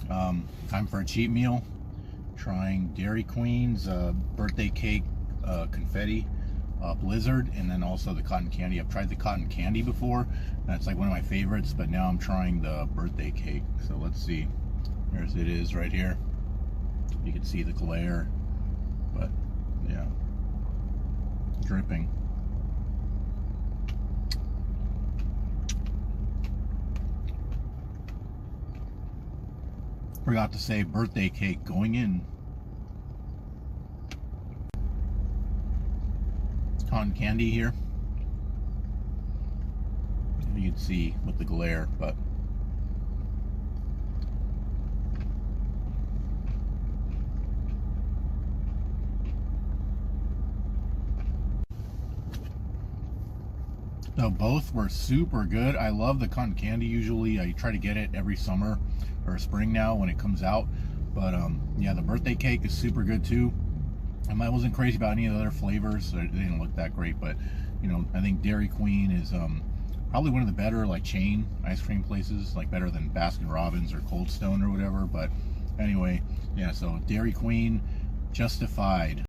Time for a cheat meal. Trying Dairy Queen's birthday cake confetti blizzard, and then also the cotton candy. I've tried the cotton candy before. That's like one of my favorites, but now I'm trying the birthday cake. So let's see. Here's it is right here. You can see the glare, but yeah, dripping. Forgot to say birthday cake going in. Cotton candy here. You can see with the glare, but no, both were super good. I love the cotton candy. Usually I try to get it every summer or spring now when it comes out, but yeah, the birthday cake is super good too. I wasn't crazy about any of the other flavors, so it didn't look that great, but you know, I think Dairy Queen is probably one of the better like chain ice cream places, like better than Baskin Robbins or Cold Stone or whatever. But anyway, yeah, so Dairy Queen, justified.